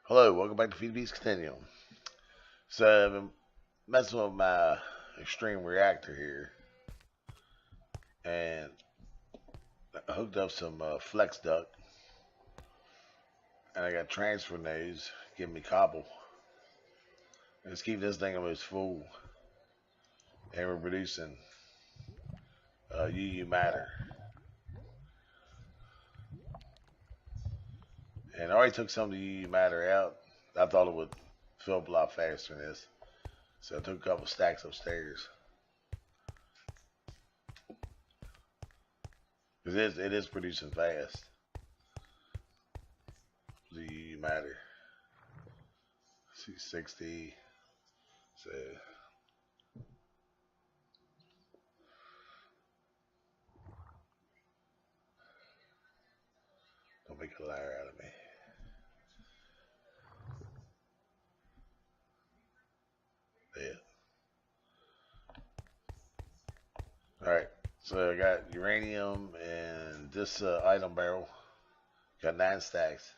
Hello, welcome back to FTB Continuum. So I've been messing with my extreme reactor here, and I hooked up some flex duct, and I got transfer nodes giving me cobble. Let's keep this thing almost full, and we're producing UU matter. And I already took some of the UU matter out. I thought it would fill up a lot faster than this, so I took a couple stacks upstairs. Because it is producing fast. The UU matter. See 60. So don't make a liar out of me. Yeah. Alright. So I got uranium and this item barrel. Got 9 stacks.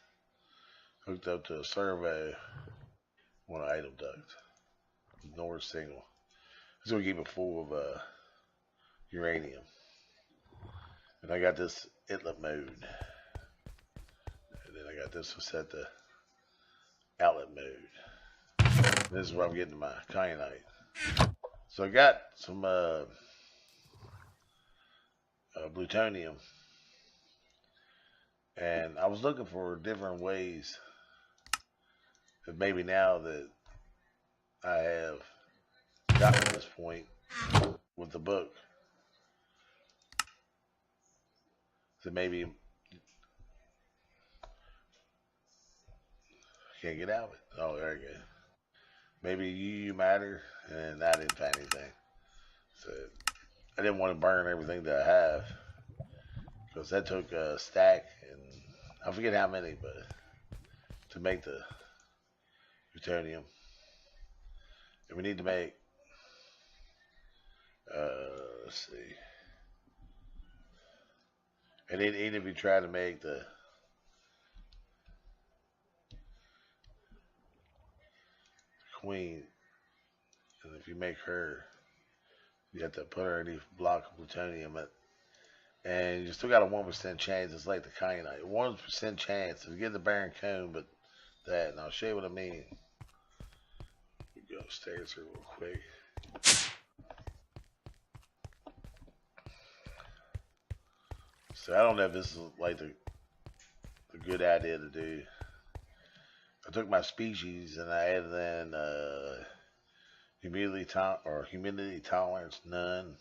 Hooked up to a servo on an item duct. North signal. So we keep it full of uranium. And I got this inlet mode. And then I got this one set to outlet mode. And this is where I'm getting my kyanite. So I got some plutonium. And I was looking for different ways that maybe now that I have gotten to this point with the book, that maybe can't get out of it. Oh, there you go. Maybe you matter, and I didn't find anything. So I didn't want to burn everything that I have because that took a stack, and I forget how many, but to make the plutonium, and we need to make. Let's see. And then even if you try to make the queen, and if you make her, you have to put her in the block of plutonium, and you still got a 1% chance. It's like the kyanite, 1% chance to get the barren cone, but that. And I'll show you what I mean. We go upstairs here real quick. So I don't know if this is like the good idea to do. I took my species and I added in humidity tolerance none,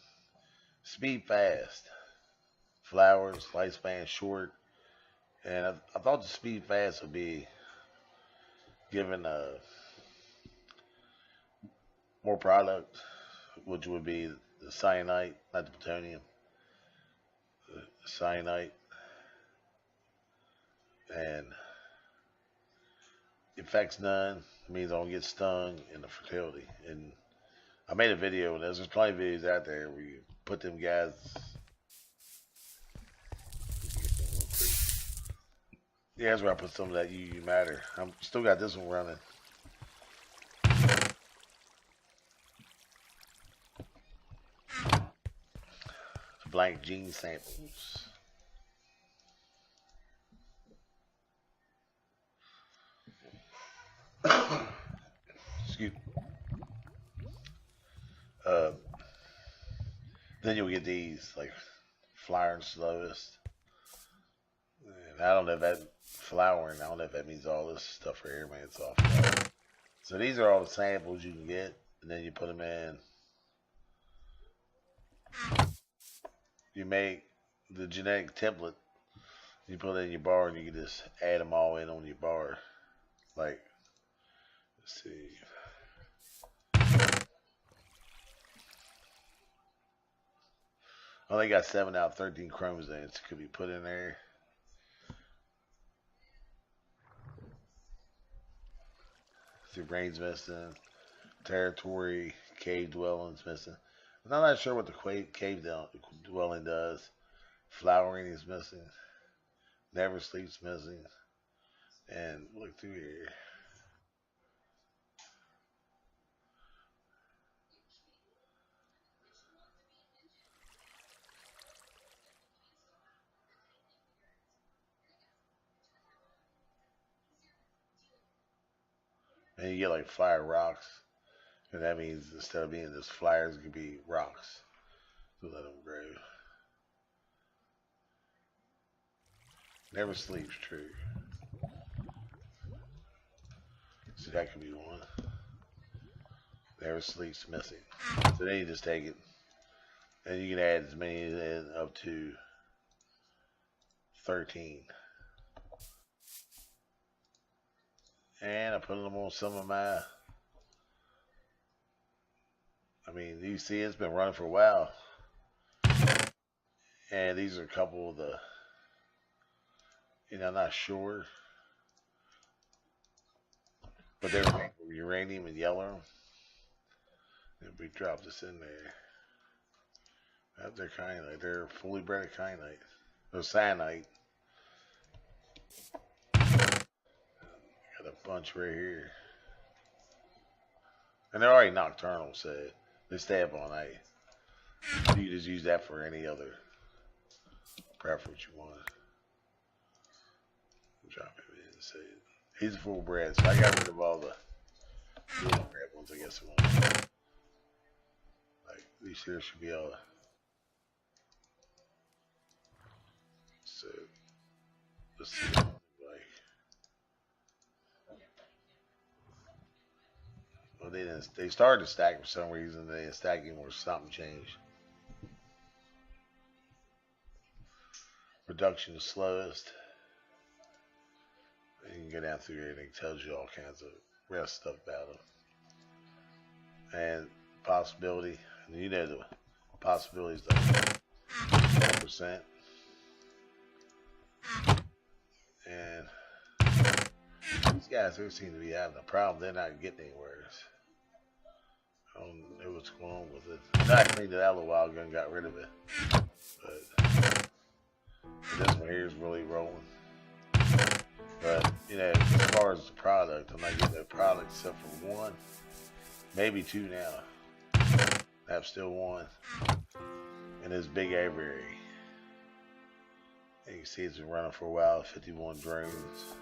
speed fast, flowers lifespan short, and I thought the speed fast would be given more product, which would be the cyanite, not the plutonium, the cyanite, and effects none means I don't get stung in the fertility. And I made a video, and there's plenty of videos out there where you put them guys. Yeah, that's where I put some of that UU matter. I'm still got this one running. Blank gene samples. Excuse me. Then you'll get these like flyer and slowest. And I don't know if that flowering. I don't know if that means all this stuff for here, man. It's off. So these are all the samples you can get, and then you put them in. You make the genetic template. You put it in your bar, and you can just add them all in on your bar. Like, let's see. I only got 7 out of 13 chromosomes could be put in there. See, brain's missing. Territory, cave dwelling's missing. I'm not sure what the cave dwelling does. Flowering is missing. Never sleeps missing. And look through here. And you get like flyer rocks. And that means instead of being just flyers, it could be rocks. So let them grow. Never sleeps, true. So that could be one. Never sleeps, missing. So then you just take it. And you can add as many as up to 13. And I put them on some of my. I mean, you see, it's been running for a while. And these are a couple of the. I'm not sure. But they're uranium and yellow. And we drop this in there. They're kyanite. They're fully bred kyanite. They're cyanite. Got a bunch right here. And they're already nocturnal, so they stay up all night. You can just use that for any other preference you want. Drop him in and say he's a full bred, so I got rid of all the little bred ones, I guess. Like these here should be all. So let's see what like. Well, they didn't. They started to stack for some reason. They didn't stack anymore. Something changed. Production is slowest. You can go down through here and it tells you all kinds of rest stuff about them. And possibility, and the possibility is like 10%. And these guys here seem to be having a problem. They're not getting anywhere. I don't know what's going on with it. I cleaned it out a little while ago and got rid of it. But this one here is really rolling. But, as far as the product, I'm not getting the product except for one, maybe two now. I have still one in this big aviary. And you can see it's been running for a while, 51 drones.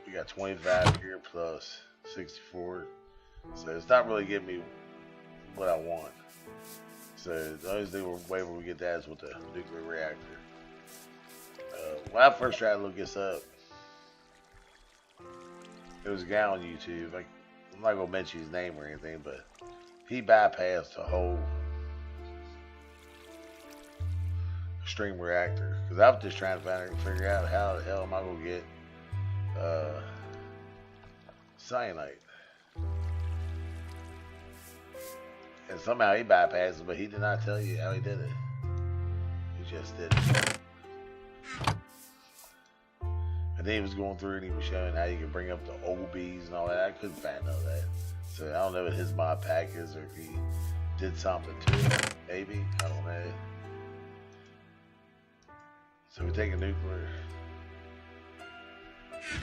We got 25 here plus 64. So it's not really giving me what I want. So the only way we get that is with the nuclear reactor. When I first tried to look this up, there was a guy on YouTube. I'm not going to mention his name or anything, but he bypassed the whole stream reactor. Because I was just trying to figure out how the hell am I going to get cyanite. And somehow he bypassed it, but he did not tell you how he did it. He just did it. And then he was going through and he was showing how you can bring up the old bees and all that. I couldn't find none of that. So I don't know what his mod pack is or if he did something to it. Maybe. I don't know. So we take a nuclear.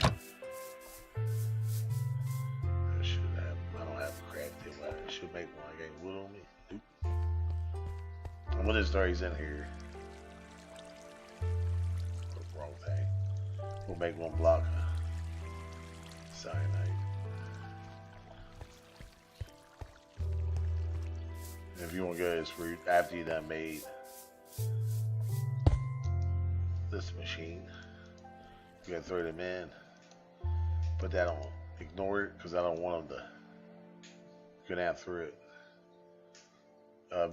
I don't have a craft deal. I should make one. I got wood on me. Nope. I'm gonna start these in here. Wrong thing. We'll make one block of cyanide. And if you want to go this route after you done made this machine, you gotta throw them in. Put that on. Ignore it because I don't want them to go down through it.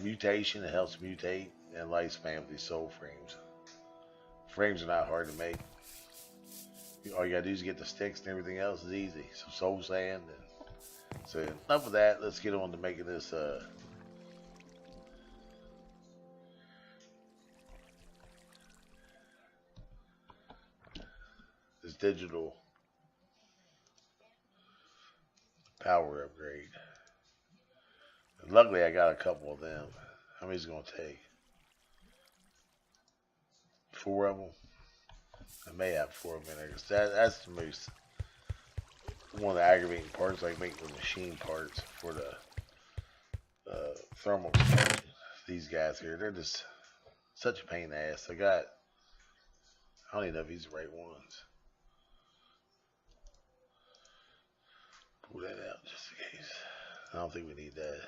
Mutation, it helps mutate and lifespan with these soul frames. Frames are not hard to make. All you gotta do is get the sticks and everything else is easy. Some soul sand. So enough of that. Let's get on to making this this digital power upgrade. And luckily I got a couple of them. How many's it gonna take? 4 of them. I may have 4 of them in there. That's the most one of the aggravating parts, like making the machine parts for the thermal expansion. These guys here, they're just such a pain in the ass. I don't even know if these are the right ones. Pull that out just in case. I don't think we need that.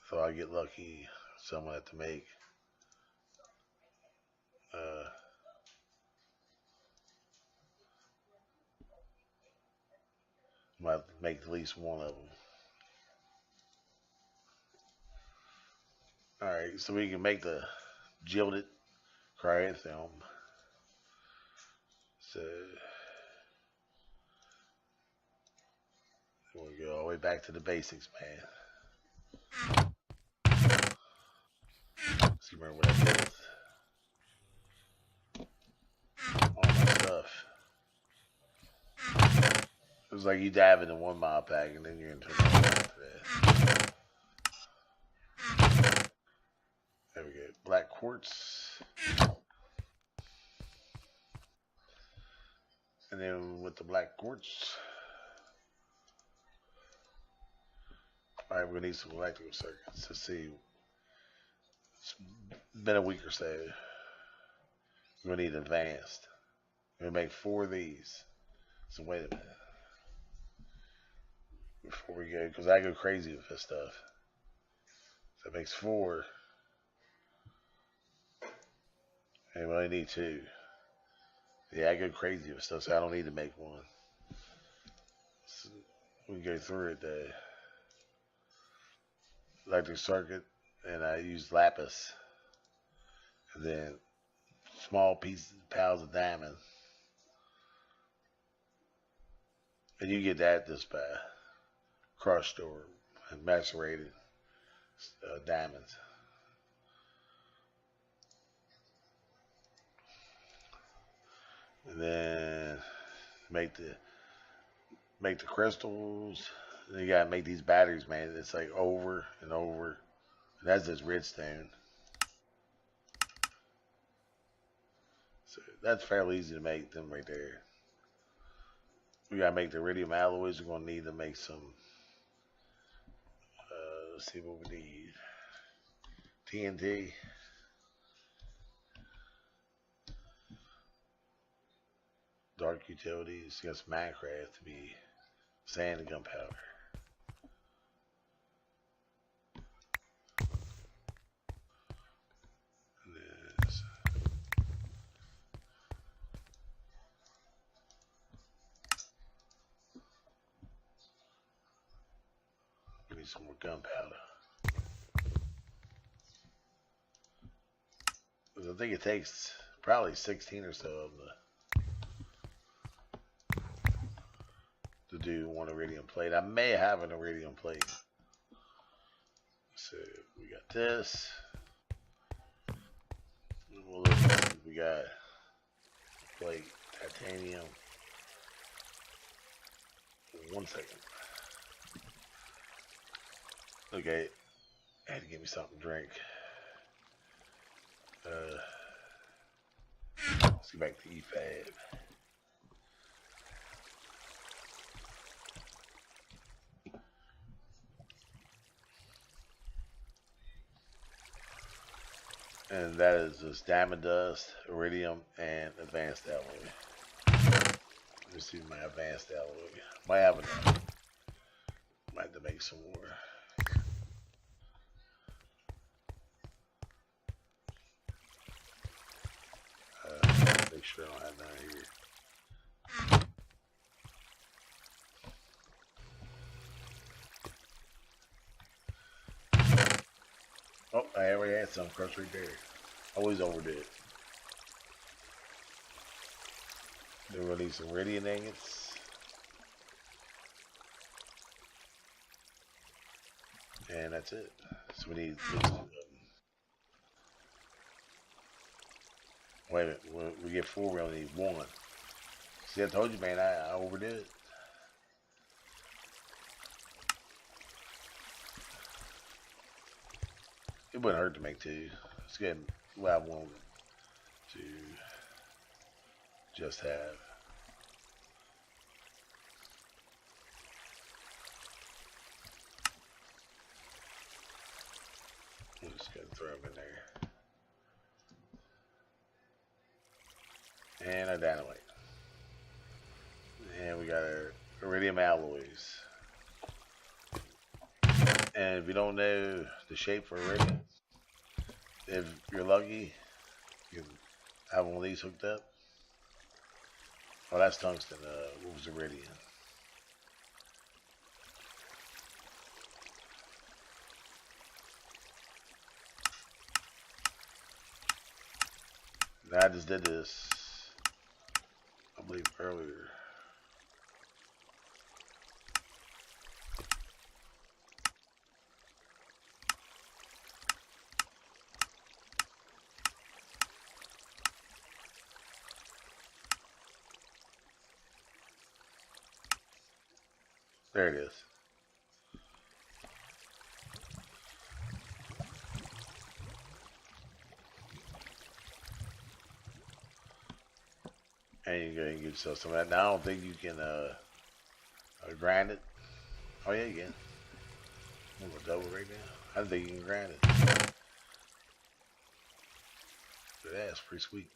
So I get lucky, someone have to make might make at least one of them. Alright, so we can make the gilded cryotherm. So we'll go all the way back to the basics, man. See, remember what I did? All my stuff. It was like you dive into one mod pack and then you're into another after that. There we go. Black quartz. And then with the black quartz. Alright, we're gonna need some electrical circuits to see. It's been a week or so. We're gonna need advanced. We're gonna make 4 of these. So wait a minute. Before we go, because I go crazy with this stuff. So it makes 4. And we only need 2. Yeah, I go crazy with stuff, so I don't need to make 1. So we can go through it though. Electric circuit, and I use lapis. And then small pieces, piles of diamond. And you get that just by crushed or macerated diamonds. And then make the crystals. Then you gotta make these batteries, man. It's like over and over. And that's just redstone. So that's fairly easy to make them right there. We gotta make the iridium alloys. We're gonna need to make some. Let's see what we need. TNT. Dark utilities. Against Minecraft to be sand and gunpowder. Some more gunpowder. I think it takes probably 16 or so of them to do one iridium plate. I may have an iridium plate. So we got this. We'll look, we got plate, titanium. 1 second. Okay, I had to give me something to drink. Let's get back to EFAB. And that is just diamond dust, iridium, and advanced alloy. Let me see my advanced alloy. Might have enough. Might have to make some more. Make sure I don't have none here. Oh, I already had some crushed right there. Always overdid it. Then we'll need some iridium ingots. And that's it. So we need 6 of them. Wait a minute, when we get 4, we only need 1. See, I told you, man, I overdid it. It wouldn't hurt to make 2. Let's get what I want to just have. I'm just going to throw them in there. And a dynamite. And we got our iridium alloys. And if you don't know the shape for iridium, if you're lucky, you can have one of these hooked up. Oh, that's tungsten. What was iridium? Now, I just did this, I believe, earlier. There it is. And you can go ahead and get yourself some of that. Now, I don't think you can grind it. Oh, yeah, you can. I'm going to double right now. I don't think you can grind it. But that's pretty sweet.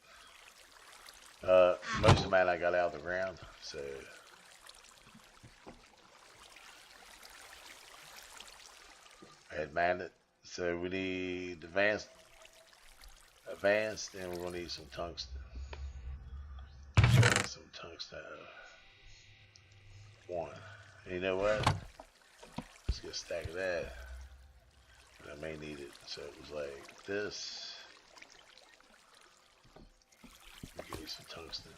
Most of mine I got out of the ground, so I had mined it. So we need advanced, and we're going to need some tungsten. Some tungsten. One. And you know what? Let's get a stack of that. And I may need it. So it was like this. Give me some tungsten.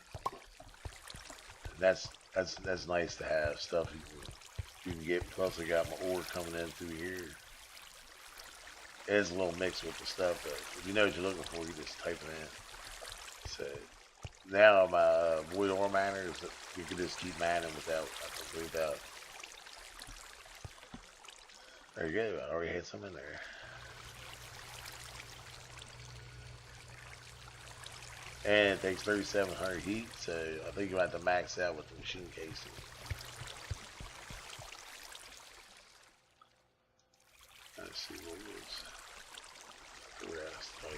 And that's nice to have stuff you can get. Plus I got my ore coming in through here. It's a little mixed with the stuff, but if you know what you're looking for, you just type it in. So now my void ore miners, you can just keep mining without. There you go. I already had some in there. And it takes 3,700 heat, so I think you have to max out with the machine casing. Let's see what it is. The rest. Oh,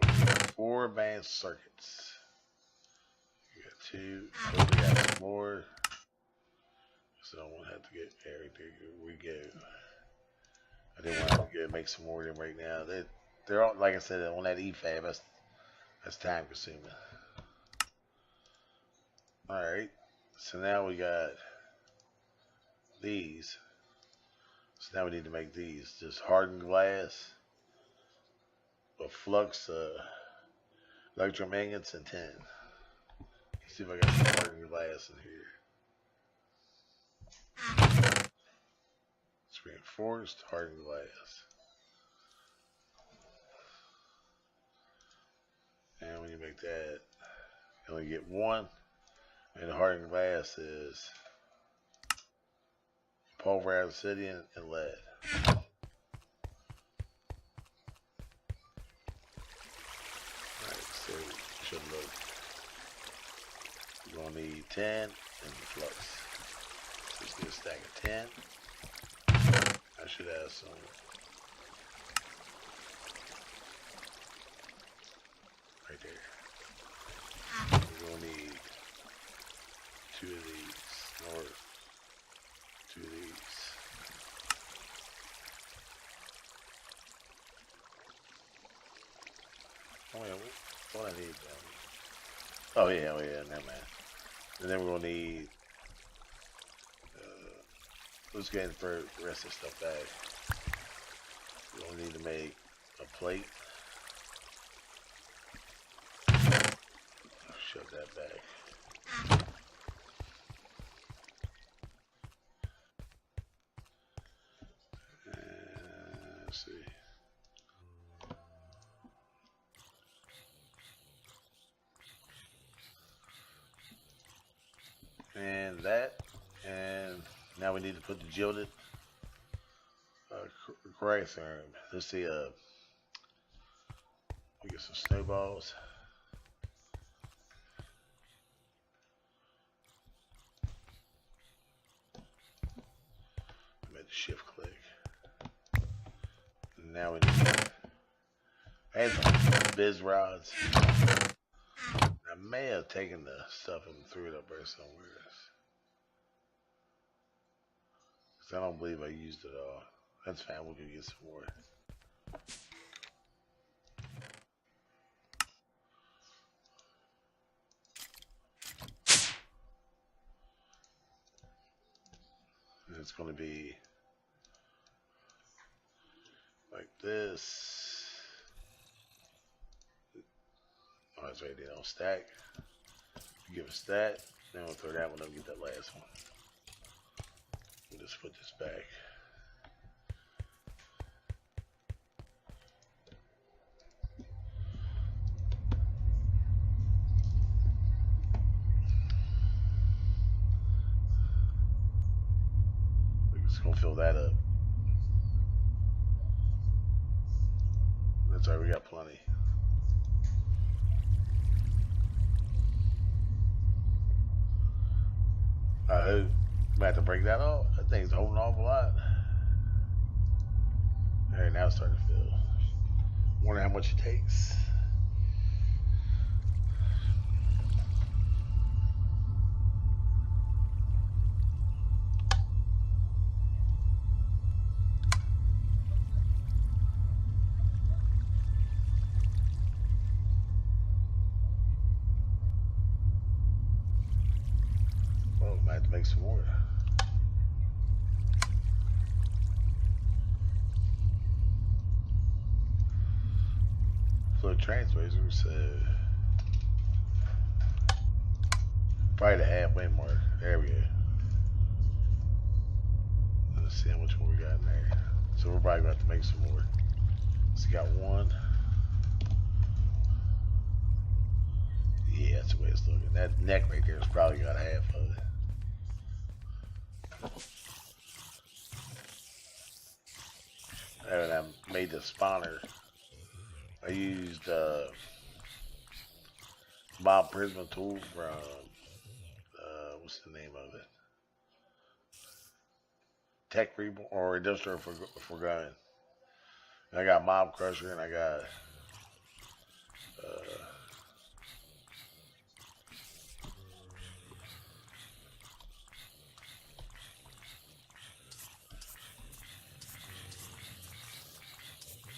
yeah. 4 advanced circuits. You got 2. Hopefully got some more. So I won't have to get everything. Here we go. I didn't want to go make some more of them right now. They're all, like I said, on that EFAB. That's time consuming. All right. So now we got these. So now we need to make these. Just hardened glass, a flux, electromagnets, and tin. Let's see if I got some hardened glass in here. It's reinforced hardened glass. And when you make that, you only get 1. And the hardened glass is pulverized obsidian and lead. Alright, so it should look. You're gonna need 10 and the flux. So let's get a stack of 10. I should have some. Right there. We're gonna need 2 of these, or 2 of these. Oh yeah, what I need though. Oh yeah, never mind. And then we're gonna need. Let's get in for the rest of the stuff back. We're gonna need to make a plate. Shove that back. Let's see. And that, and now we need to put the gilded Christ arm. Let's see. We get some snowballs. I made the shift click. Now we need and some biz rods. may have taken the stuff and threw it up there somewhere. Cause I don't believe I used it all. That's fine. We can get some more. It's going to be like this. Oh, it's right there. Don't stack. Give us that. Then we'll throw that one up and get that last one. We'll just put this back. We're just going to fill that up. That's all right. We got plenty. I hope we have to break that off. That thing's holding off a lot. Alright, now it's starting to fill. Wonder how much it takes. Well, we might have to make some more. Fluid transfers, so probably the halfway mark. There we go. Let's see how much more we got in there. So we're probably going to have to make some more. So we got one. Yeah, that's the way it's looking. That neck right there has probably got half of it. And I made the spawner. I used Bob Prisma tool from what's the name of it? Tech Reborn or Industrial Forgotten. I got Mob Crusher and I got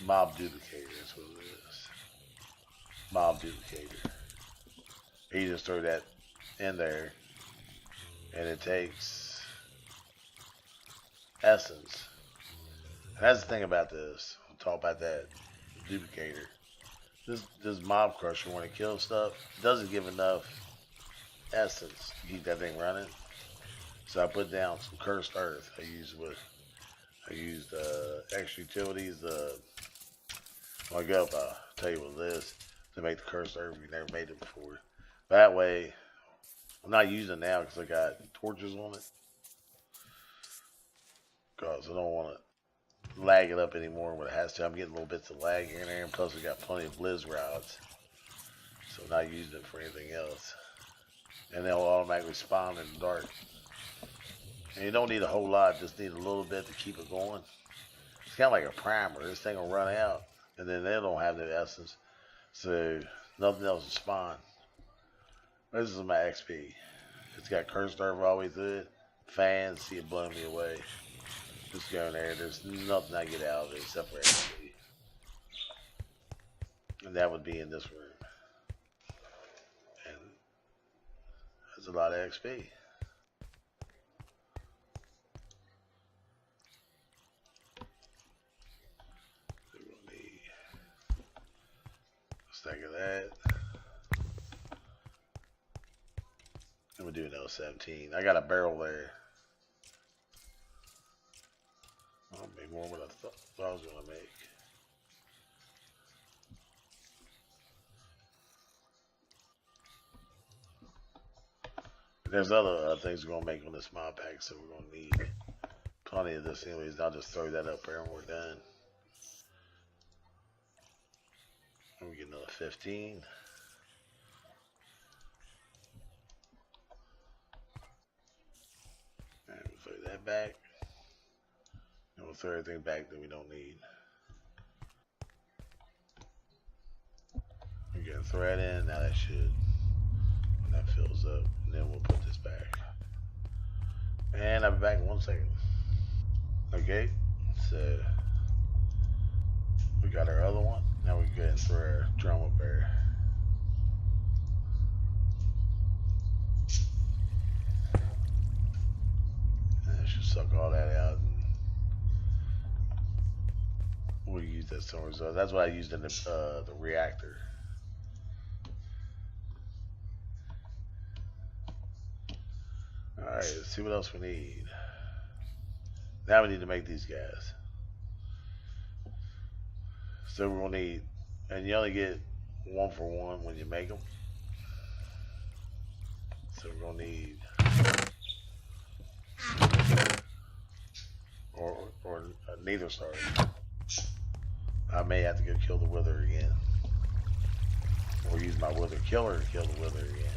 Mob Duplicator. That's what it is. Mob Duplicator. You just throw that in there and it takes essence. And that's the thing about this. We'll talk about that duplicator. This mob crusher, when it kills stuff, doesn't give enough essence to keep that thing running. So I put down some cursed earth. I used extra utilities. When I go up, I'll tell you what it is to make the cursed earth. We never made it before. That way, I'm not using it now because I got torches on it. Because I don't want to lag it up anymore when it has to. I'm getting little bits of lag here and there, and plus we got plenty of blizz rods. So I'm not using it for anything else. And they'll automatically spawn in the dark. And you don't need a whole lot, just need a little bit to keep it going. It's kind of like a primer. This thing will run out, and then they don't have the essence. So nothing else will spawn. This is my XP. It's got cursed earth all the way through it. Fans, see it blowing me away. Just go in there. There's nothing I get out of it except for XP. And that would be in this room. And that's a lot of XP. So we're going to need a stack of that. I'm going to do an L17. I got a barrel there. I'll make more than I thought I was going to make. There's other things we're going to make on this mod pack, so we're going to need plenty of this anyways. I'll just throw that up there and we're done. And we get another 15. And we'll throw that back. And we'll throw everything back that we don't need. We're going to throw that in. Now that should That fills up, and then we'll put this back. And I'll be back in 1 second. Okay, so we got our other one. Now we go ahead and throw our drum up there. And it should suck all that out. We'll use that somewhere. So that's what I used in the reactor. Alright, let's see what else we need. Now we need to make these guys. So we're going to need, and you only get 1 for 1 when you make them. So we're going to need, or neither, sorry. I may have to go kill the wither again. Or use my wither killer to kill the wither again.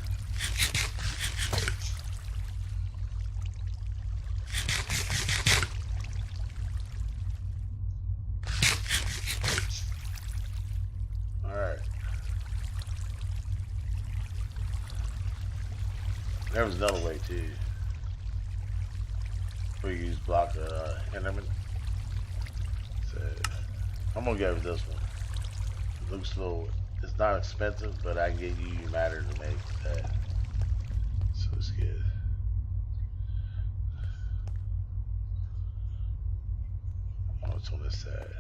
Alright. There was another way too. We use block Enderman. So I'm gonna go with this one. It looks a little, it's not expensive, but I can get UU matter to make that. So it's good. Oh, it's on this side.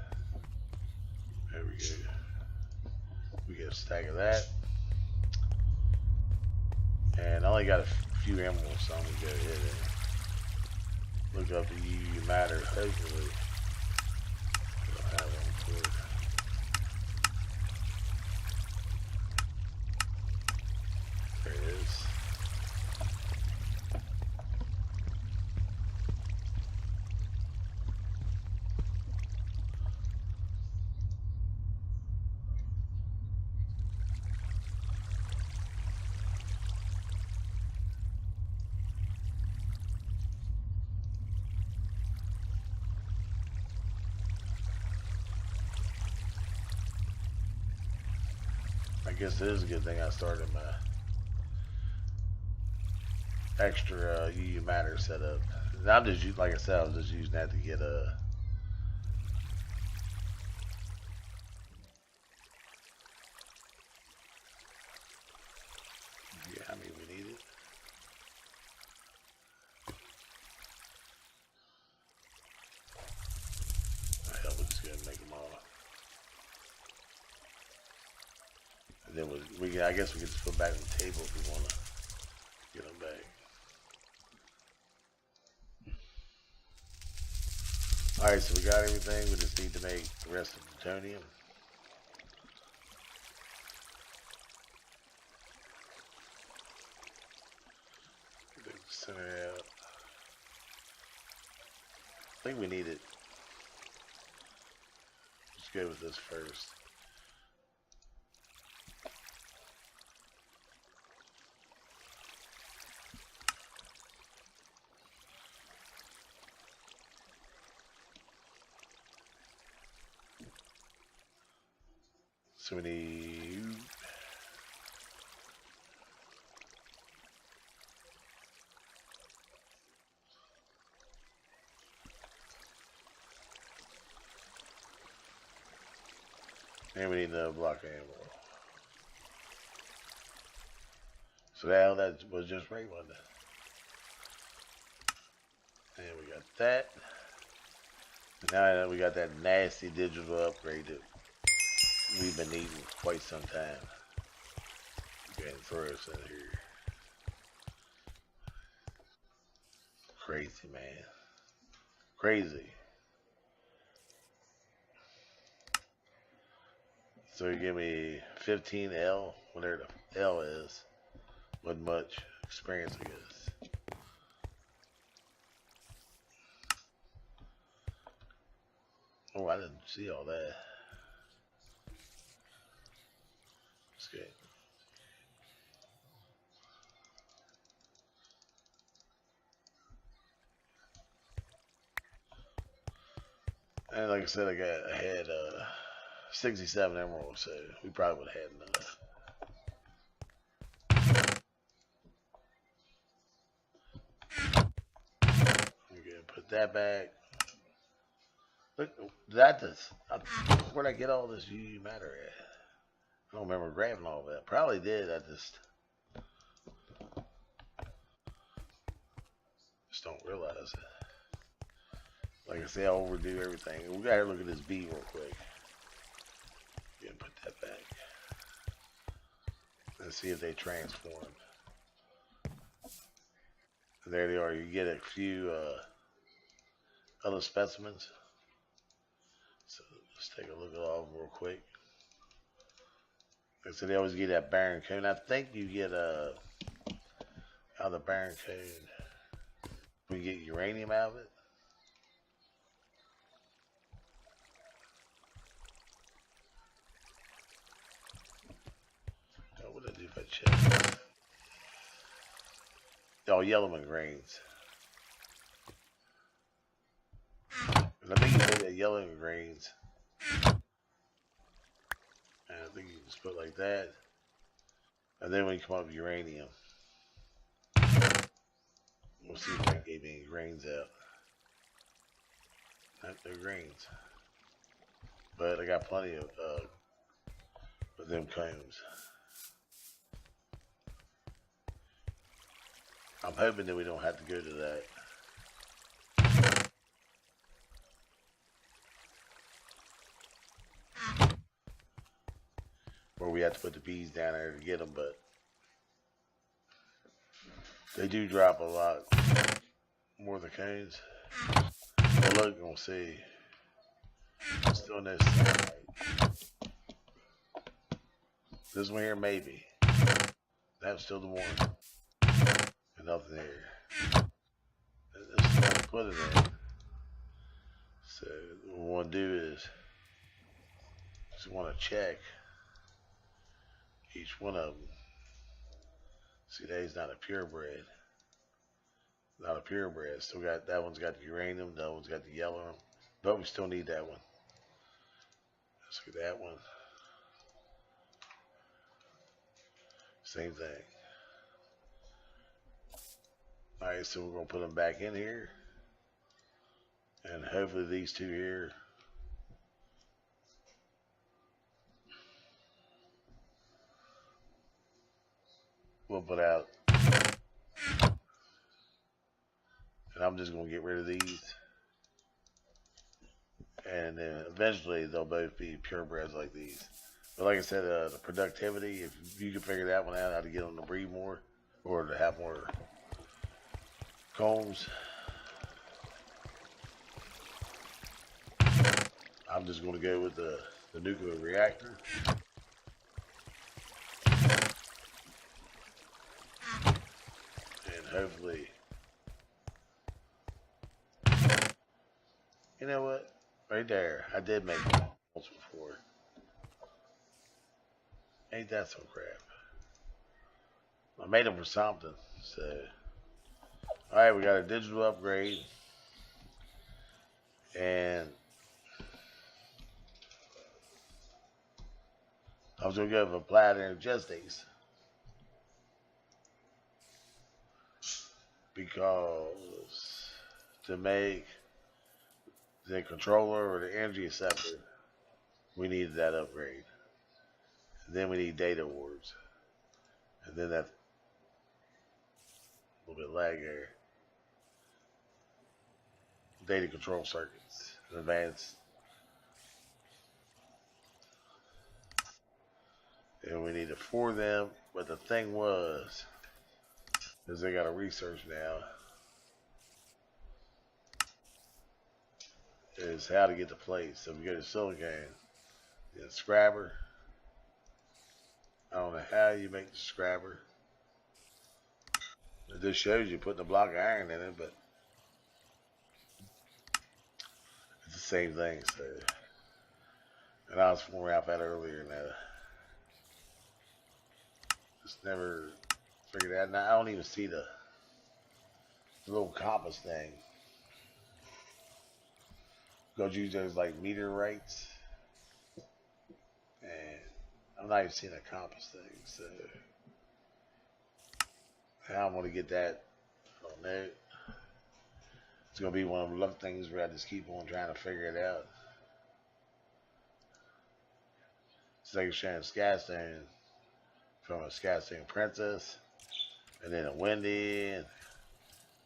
There we go. We get a stack of that. And I only got a few emeralds, so I'm gonna go ahead and look up the UU matter. Hopefully, we'll have one for it. There it is. I guess it is a good thing I started my extra UU matter set up. And I'm just, like I said, I was just using that to get a. Yeah, I mean we need it. Hell, we're just gonna make them all. And then we I guess we can just put back on the table if we want to get them back. Alright, so we got everything. We just need to make the rest of the plutonium. Center out. I think we need it. Let's go with this first. So we need. And we need the block ammo. So that was just right, wasn't it? And we got that. And now that we got that nasty digital upgrade that we've been needing for quite some time. Go ahead and throw us in here. Crazy, man. Crazy. So you give me 15L, whatever the L is. Wasn't much experience, I guess. Oh, I didn't see all that. That's good. And like I said, I had 67 emeralds, so we probably would have had enough. Put that back. Look, that does. Where'd I get all this UU matter at? I don't remember grabbing all that. Probably did. I just don't realize it. Like I say, I overdo everything. We gotta look at this B real quick. Yeah, put that back. Let's see if they transform. There they are. You get a few other specimens. So let's take a look at all of them real quick. Like I said, they always get that barren cone. I think you get out of the barren cone. We get uranium out of it. What would I do if I check? Oh, yellow grains. And I think you take that yellow grains. And I think you just put it like that. And then when you come up with uranium, we'll see if that gave any grains out. Not no grains. But I got plenty of them cones. I'm hoping that we don't have to go to that. Where we have to put the bees down there to get them, but they do drop a lot more of the cones. Well, look, we'll see. Still no sunlight. This one here, maybe. That's still the one. And nothing there. This is what we put it in. So, what we want to do is just want to check each one of them. See, that is not a purebred. Not a purebred. Still got that one's got the uranium. That one's got the yellow. But we still need that one. Let's look at that one. Same thing. Alright, so we're going to put them back in here. And hopefully these two here will put out. And I'm just going to get rid of these. And then eventually they'll both be purebreds like these. But like I said, the productivity, if you can figure that one out, how to get them to breed more or to have more combs, I'm just going to go with the nuclear reactor. And hopefully, you know what? Right there, I did make one once before. Ain't that some crap? I made them for something. So, all right, we got a digital upgrade, and I was gonna go with applied energetics because to make the controller or the energy acceptor, we needed that upgrade. And then we need data orbs. And then that a little bit lag there. Data control circuits. Advanced. And we needed 4 of them. But the thing was, is they got to research now, is how to get to place. So if we go to silicon, then scrabber. I don't know how you make the scrabber. It just shows you putting a block of iron in it, but it's the same thing. So, and I was fooling out that earlier, and just never figured it out. Now I don't even see the little compass thing. Go use those like meteorites, and I'm not even seeing a compass thing. So how I'm gonna get that? I don't know. It's gonna be one of the luck things where I just keep on trying to figure it out. Second Sharon Skystone from a Skystone Princess, and then a Wendy and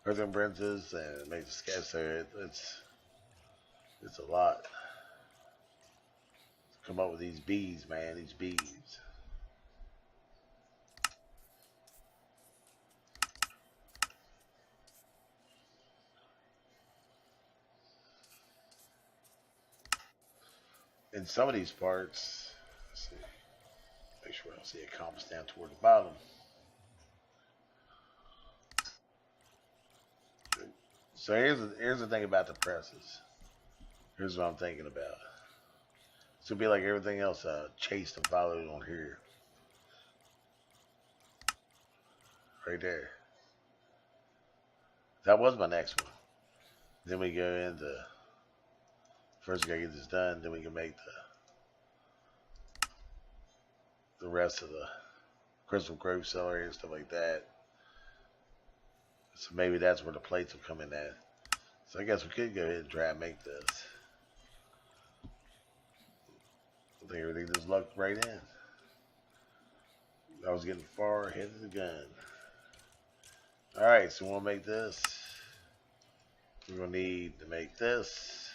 Earthen Princess, and it makes a Skystone. It's a lot. Come up with these bees, man. These bees. In some of these parts, let's see. Make sure I don't see a compass down toward the bottom. So here's the thing about the presses. Here's what I'm thinking about. It's gonna be like everything else chased and followed on here. Right there. That was my next one. Then we go into first we gotta get this done, then we can make the rest of the Crystal Grove celery and stuff like that. So maybe that's where the plates will come in at. So I guess we could go ahead and try and make this. I think everything just lucked right in. I was getting far ahead of the gun. Alright, so we'll make this. We're going to need to make this.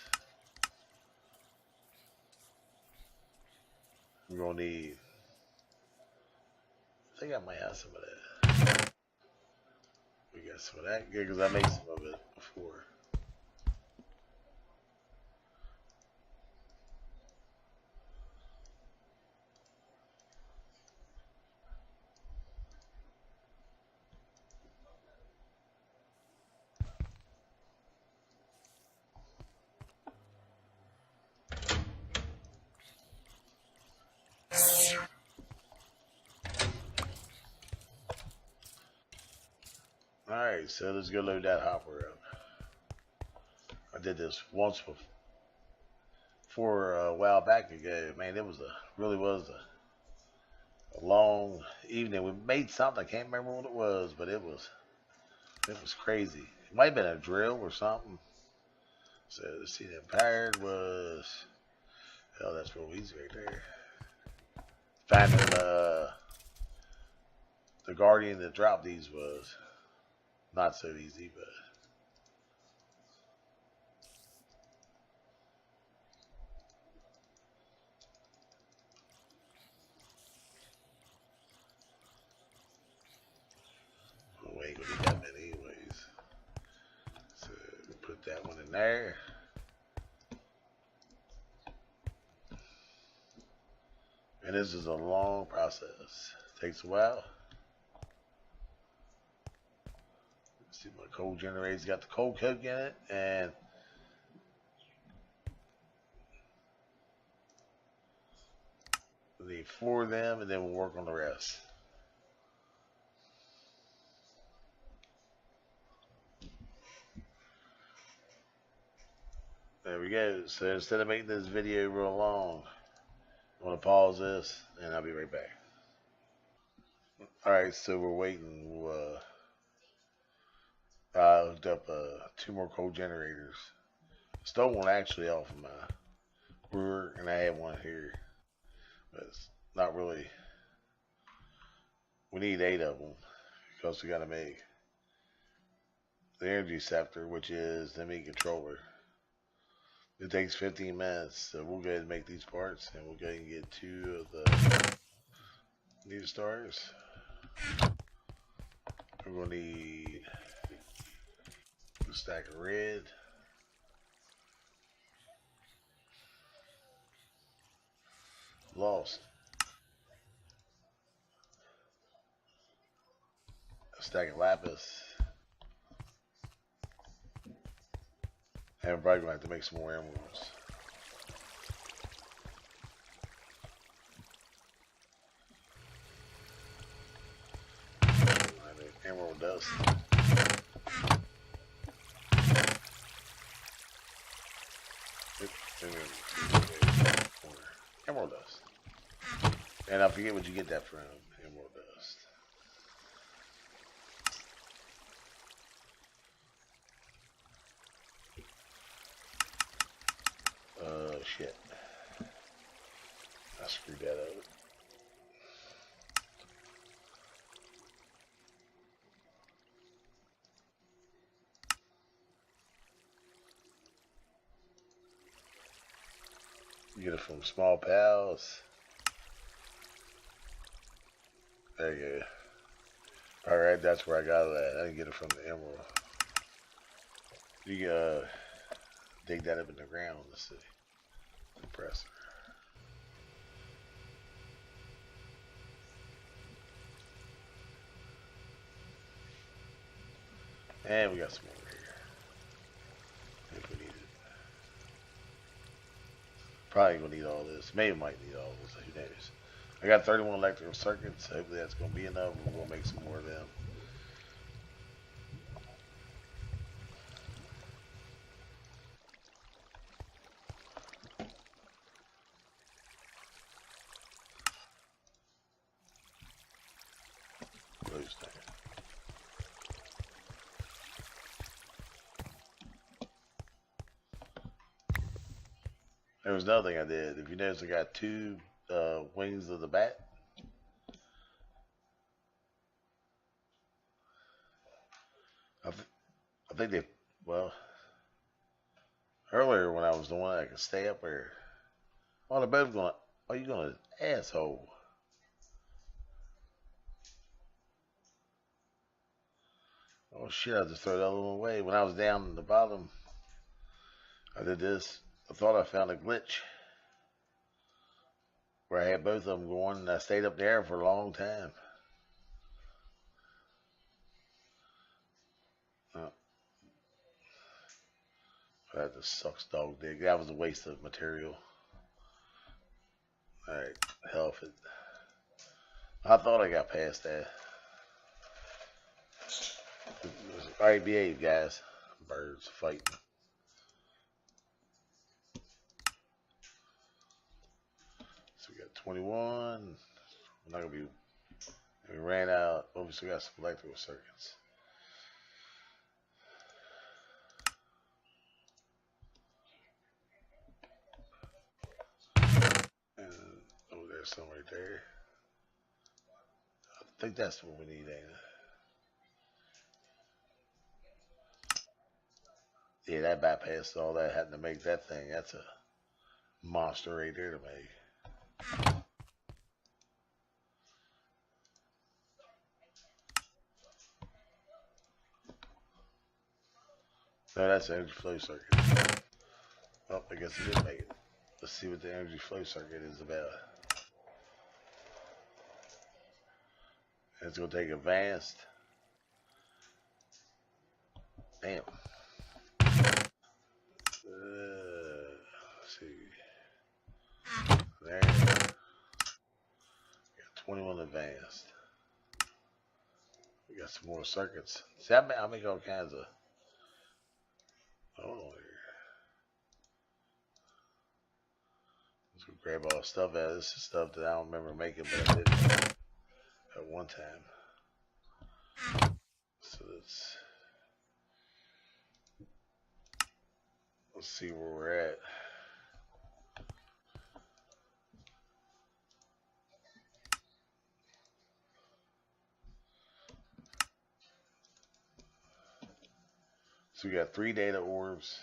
We're going to need... I think I might have some of that. We got some of that. Yeah, because I made some of it before. Alright, so let's go load that hopper up. I did this once before a while back ago. Man, it was really was a long evening. We made something. I can't remember what it was, but it was crazy. It might have been a drill or something. So let's see, the Empired was, hell, that's real easy right there. Finding the Guardian that dropped these was not so easy, but we ain't gonna do that many anyways. So put that one in there. And this is a long process. Takes a while. Let's see, my cold generator's got the cold coke in it, and we need 4 of them, and then we'll work on the rest. There we go. So instead of making this video real long, I'm going to pause this, and I'll be right back. Alright, so we're waiting. I hooked up 2 more cold generators. Stole one actually off of my brewer, and I had one here. But it's not really. We need 8 of them, because we got to make the energy scepter, which is the meat controller. It takes 15 minutes, so we'll go ahead and make these parts, and we'll go ahead and get 2 of the needed stars. We're going to need a stack of red. Lost. A stack of lapis. And we're probably going to have to make some more emeralds. Emerald dust. Emerald dust. And I forget what you get that from. Emerald dust. shit. I screwed that up. Get it from Small Pals. There you go. Alright, that's where I got it at. I didn't get it from the Emerald. You dig that up in the ground. Let's see. Compressor. And we got some more here. If we need it. Probably gonna need all this. Maybe might need all this. Who knows? I got 31 electrical circuits. Hopefully that's gonna be enough. We're gonna make some more of them. Loose thing. There was another thing I did. If you notice, I got two wings of the bat. I think they, well, earlier when I was the one that could stay up there, oh, they're both going, oh, you going to asshole. Oh shit, I just threw the other one away. When I was down in the bottom, I did this. I thought I found a glitch where I had both of them going, and I stayed up there for a long time. That just sucks dog dick. That was a waste of material. Alright, hell if it. I thought I got past that. Alright, behave, guys. Birds fighting. So we got 21. We're not gonna be. We ran out. Oh, we still got some electrical circuits. And oh, there's some right there. I think that's what we need, ain't it? Yeah, that bypassed all that, having to make that thing. That's a monster right there to make. No, that's the energy flow circuit. Oh, I guess it did make it. Let's see what the energy flow circuit is about. It's going to take advanced. Damn. Let's see. There. Got 21 advanced. We got some more circuits. See, I make all kinds of. Hold on here. Let's go grab all the stuff out of this. Is stuff that I don't remember making, but I did at one time. So let's see where we're at. So we got 3 data orbs,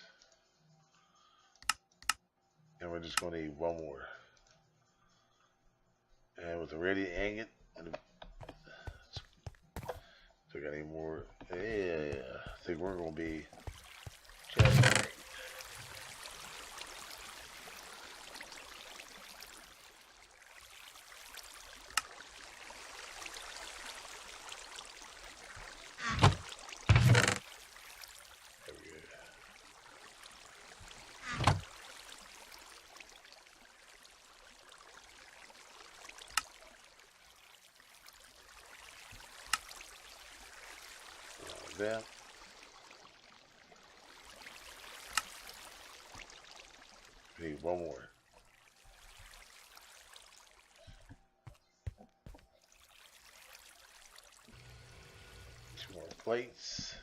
and we're just going to need one more. And with the radiant ingot, so we got any more? Yeah, I think we're going to be just great. There. We need one more. Two more plates.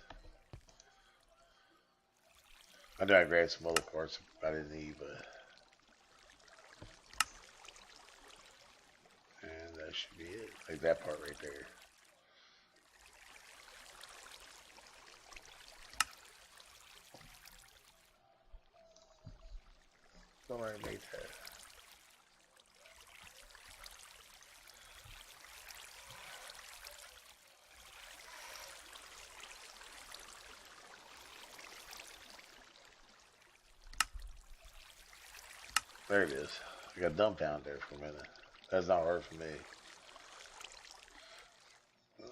I know I grabbed some other parts I didn't need, but that should be it. Like that part right there. Don't already make that. There it is. I got dumped down there for a minute. That's not hard for me.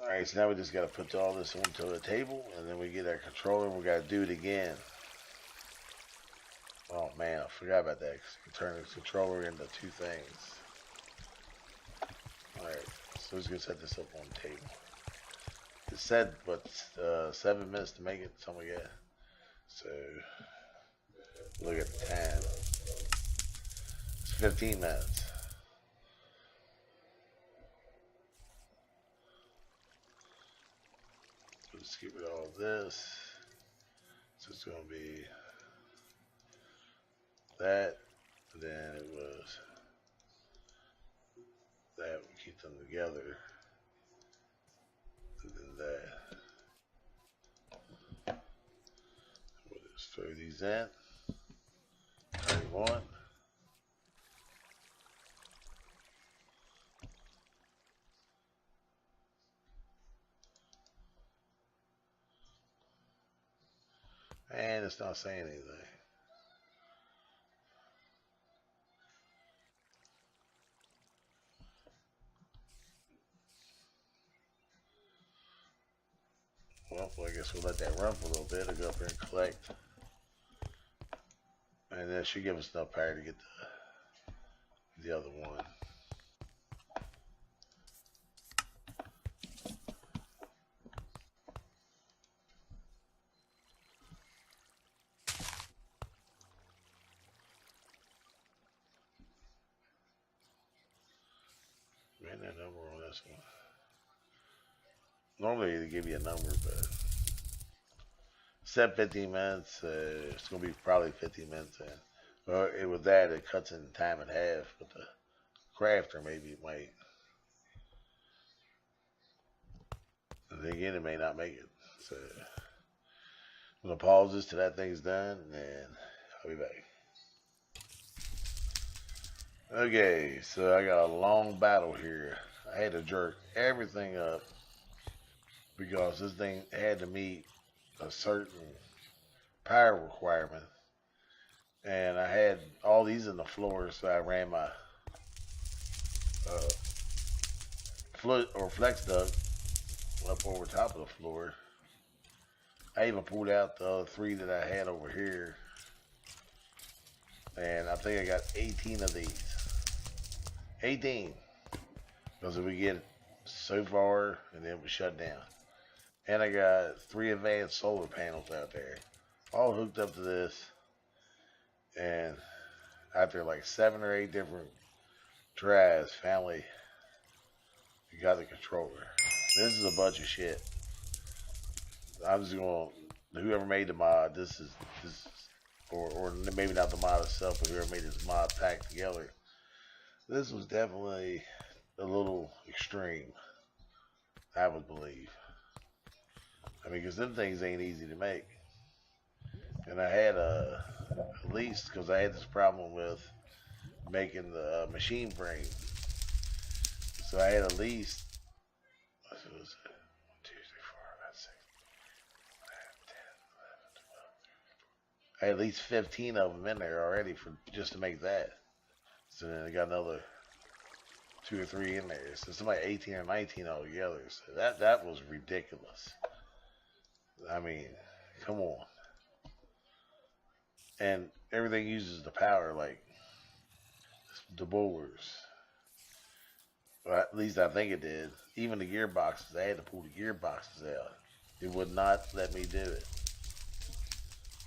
Alright, so now we just got to put all this onto the table, and then we get our controller, and we got to do it again. Oh man, I forgot about that, because you can turn the controller into two things. Alright, so let's go set this up on the table. It said, what, 7 minutes to make it, something like that. So, look at the time. It's 15 minutes. Let's get rid of all this. So it's going to be that, and then it was that. We keep them together, and then that. We'll just throw these in. 31. And it's not saying anything. Well, I guess we'll let that run for a little bit. I'll go up here and collect. And that should give us enough power to get the other one. Man, that number on this one. Normally they give you a number, but set 15 minutes. It's gonna be probably 15 minutes in. Well, with that, it cuts in time in half. But the crafter maybe it might. And then again, it may not make it. So I'm gonna pause this till that thing's done, and then I'll be back. Okay, so I got a long battle here. I had to jerk everything up because this thing had to meet a certain power requirement. And I had all these in the floor, so I ran my foot or flex duct up over top of the floor. I even pulled out the other 3 that I had over here. And I think I got 18 of these. 18. Because if we get so far, and then we shut down. And I got 3 advanced solar panels out there, all hooked up to this. And after like 7 or 8 different tries, finally we got the controller. This is a bunch of shit. I'm just gonna, whoever made the mod, this or maybe not the mod itself, but whoever made this mod pack together, this was definitely a little extreme, I would believe. I mean, because them things ain't easy to make. And I had at least, because I had this problem with making the machine frame. So I had at least, what was it? 1, 2, 3, 4, 5, 6, 9, 10, 11, 12. I had at least 15 of them in there already for just to make that. So then I got another 2 or 3 in there. So it's like 18 or 19 altogether. So that was ridiculous. I mean, come on. And everything uses the power, like the boards. Well, at least I think it did. Even the gearboxes, I had to pull the gearboxes out. It would not let me do it.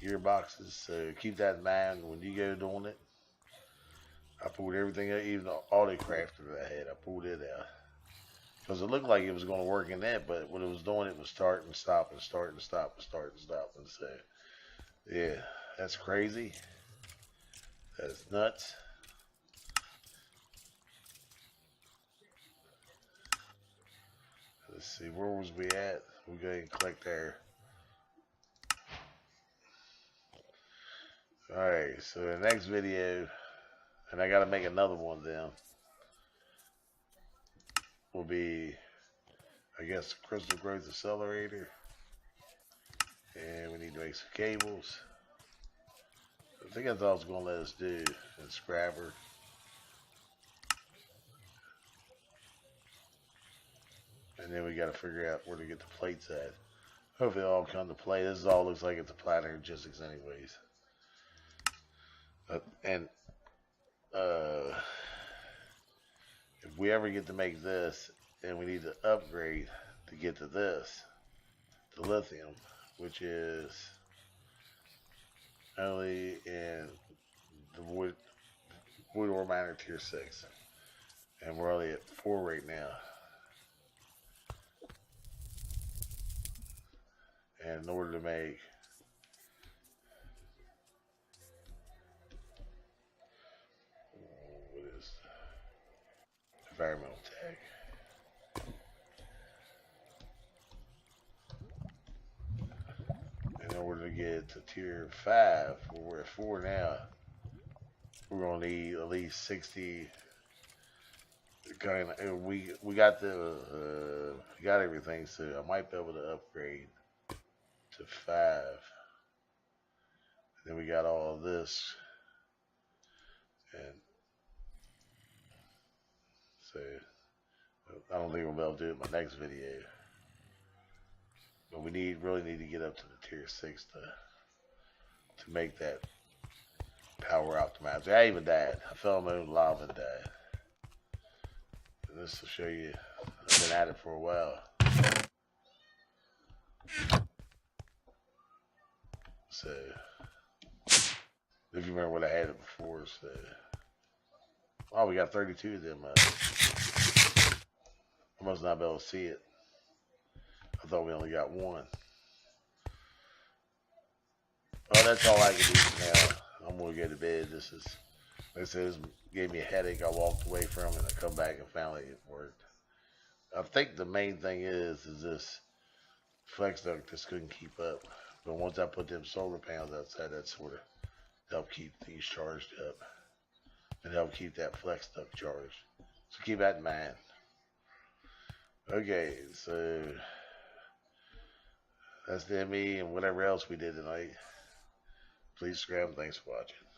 Gearboxes, so keep that in mind when you go doing it. I pulled everything out, even the auto crafter that I had, I pulled it out. Because it looked like it was going to work in that, but what it was doing, it was start and stop and start and stop and start and stop. And so, yeah, that's crazy. That's nuts. Let's see, where was we at? We'll go ahead and click there. Alright, so the next video, and I gotta make another one then, will be, I guess, crystal growth accelerator. And we need to make some cables. I think that's all it's gonna let us do. And scrabber. And then we gotta figure out where to get the plates at. Hopefully it'll all come to play. This all looks like it's a platinum logistics anyways. And if we ever get to make this, and we need to upgrade to get to this, the lithium, which is only in the wood ore miner tier 6, and we're only at 4 right now. And in order to make environmental tag. In order to get to tier 5, where we're at 4 now, we're gonna need at least 60. We got got everything, so I might be able to upgrade to 5. And then we got all of this, and so I don't think we'll be able to do it in my next video. But we really need to get up to the tier 6 to make that power optimized. I even died. I fell in my own lava and died. And this will show you I've been at it for a while. So if you remember what I had it before, so oh, we got 32 of them. I must not be able to see it. I thought we only got 1. Well, that's all I can do for now. I'm gonna go to bed. This is, like I said, this gave me a headache. I walked away from it, and I come back and found it worked. I think the main thing is this flex duct just couldn't keep up. But once I put them solar panels outside, that sort of helped keep these charged up and help keep that flex duct charged. So keep that in mind. Okay, so that's the ME and whatever else we did tonight. Please subscribe. Thanks for watching.